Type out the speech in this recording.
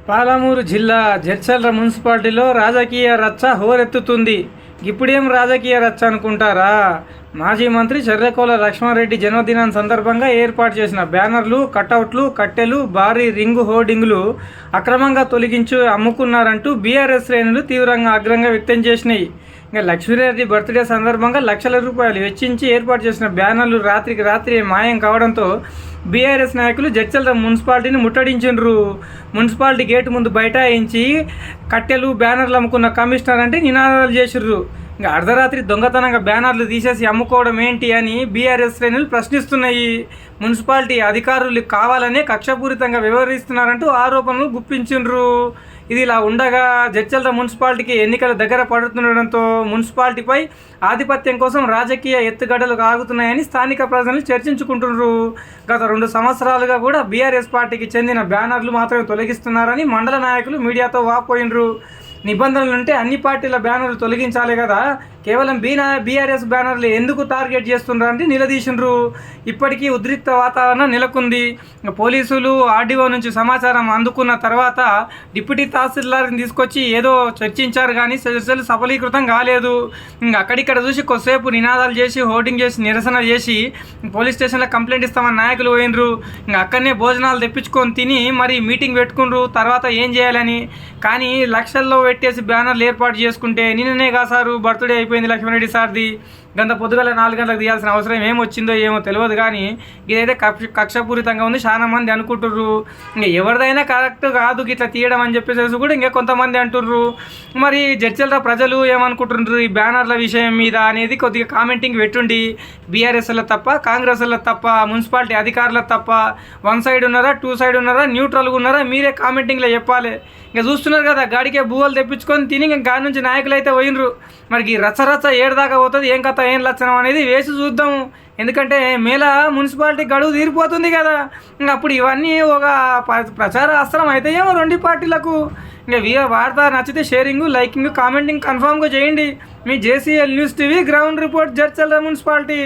పాలమూరు జిల్లా జడ్చర్ల మున్సిపాలిటీలో రాజకీయ రచ్చ హోరెత్తుతుంది. ఇప్పుడేం రాజకీయ రచ్చ అనుకుంటారా? మాజీ మంత్రి చర్లకోల లక్ష్మారెడ్డి జన్మదినం సందర్భంగా ఏర్పాటు చేసిన బ్యానర్లు, కటౌట్లు, కట్టెలు, భారీ రింగు హోర్డింగులు అక్రమంగా తొలగించి అమ్ముకున్నారంటూ బీఆర్ఎస్ శ్రేణులు తీవ్రంగా ఆగ్రహంగా వ్యక్తం చేసినాయి. ఇంకా లక్ష్మీరెడ్డి బర్త్డే సందర్భంగా లక్షల రూపాయలు వెచ్చించి ఏర్పాటు చేసిన బ్యానర్లు రాత్రికి రాత్రి మాయం కావడంతో బీఆర్ఎస్ నాయకులు జడ్చర్ల మున్సిపాలిటీని ముట్టడించారు. మున్సిపాలిటీ గేటు ముందు బైఠాయించి కట్టెలు, బ్యానర్లు అమ్ముకున్న కమిషనర్ అంటే నినాదాలు చేసిర్రు. ఇంకా అర్ధరాత్రి దొంగతనంగా బ్యానర్లు తీసేసి అమ్ముకోవడం ఏంటి అని బీఆర్ఎస్ శ్రేణులు ప్రశ్నిస్తున్నాయి. మున్సిపాలిటీ అధికారులు కావాలనే కక్షపూరితంగా వ్యవహరిస్తున్నారంటూ ఆరోపణలు గుప్పించిండ్రు. ఇది ఇలా ఉండగా జడ్చర్ల మున్సిపాలిటీకి ఎన్నికల దగ్గర పడుతుండడంతో మున్సిపాలిటీపై ఆధిపత్యం కోసం రాజకీయ ఎత్తుగడలు ఆగుతున్నాయని స్థానిక ప్రజలు చర్చించుకుంటున్నారు. గత 2 సంవత్సరాలుగా కూడా బీఆర్ఎస్ పార్టీకి చెందిన బ్యానర్లు మాత్రమే తొలగిస్తున్నారని మండల నాయకులు మీడియాతో వాపోయినరు. నిబంధనలుంటే అన్ని పార్టీల బ్యానర్లు తొలగించాలి కదా, కేవలం బీఆర్ఎస్ బ్యానర్లు ఎందుకు టార్గెట్ చేస్తున్నారంటే నిలదీసిండ్రు. ఇప్పటికీ ఉద్రిక్త వాతావరణం నెలకొంది. పోలీసులు ఆర్డీఓ నుంచి సమాచారం అందుకున్న తర్వాత డిప్యూటీ తహసీల్దార్ని తీసుకొచ్చి ఏదో చర్చించారు కానీ చర్చలు సఫలీకృతం కాలేదు. అక్కడిక్కడ చూసి కొద్దిసేపు నినాదాలు చేసి హోర్డింగ్ చేసి నిరసన చేసి పోలీస్ స్టేషన్లో కంప్లైంట్ ఇస్తామని నాయకులు పోయినరు. అక్కడనే భోజనాలు తెప్పించుకొని తిని మరి మీటింగ్ పెట్టుకుండ్రు తర్వాత ఏం చేయాలని. కానీ లక్షల్లో పెట్టేసి బ్యానర్లు ఏర్పాటు చేసుకుంటే నిన్ననే కాసారు బర్త్డే అయిపోయింది లక్ష్మణరెడ్డి సార్ది. గంత పొద్దుగల 4 గంటలకు తీయాల్సిన అవసరం ఏమొచ్చిందో ఏమో తెలియదు కానీ ఇదైతే కక్షపూరితంగా ఉంది. చాలా మంది అనుకుంటుర్రు. ఇంకా ఎవరిదైనా కరెక్ట్ కాదు ఇట్లా తీయడం అని చెప్పేసి కూడా ఇంకా కొంతమంది అంటుర్రు. మరి జడ్చర్ల ప్రజలు ఏమనుకుంటున్నారు ఈ బ్యానర్ల విషయం మీద అనేది కొద్దిగా కామెంటింగ్ పెట్టుండి. బీఆర్ఎస్ల తప్ప, కాంగ్రెస్ల తప్ప, మున్సిపాలిటీ అధికారుల తప్ప, 1 సైడ్ ఉన్నారా, 2 సైడ్ ఉన్నారా, న్యూట్రల్గా ఉన్నారా మీరే కామెంటింగ్లో చెప్పాలి. ఇంకా చూస్తున్నారు కదా గాడికే బూవలు తెప్పించుకొని తిని ఇంకా గాడి నుంచి నాయకులు అయితే పోయినరు. మరి ఈ రచ్చ ఏడదాకా పోతుంది, ఏం కథ ఏం లక్షణం అనేది వేసి చూద్దాము. ఎందుకంటే మేళ మున్సిపాలిటీ గడువు తీరిపోతుంది కదా. ఇంకా అప్పుడు ఇవన్నీ ఒక ప్రచార అస్త్రం అయితే ఏమో 2 పార్టీలకు. ఇంకా వార్త నచ్చితే షేరింగ్, లైకింగ్, కామెంటింగ్ కన్ఫామ్గా చేయండి. మీ JCL news TV ground report Jadcherla municipality.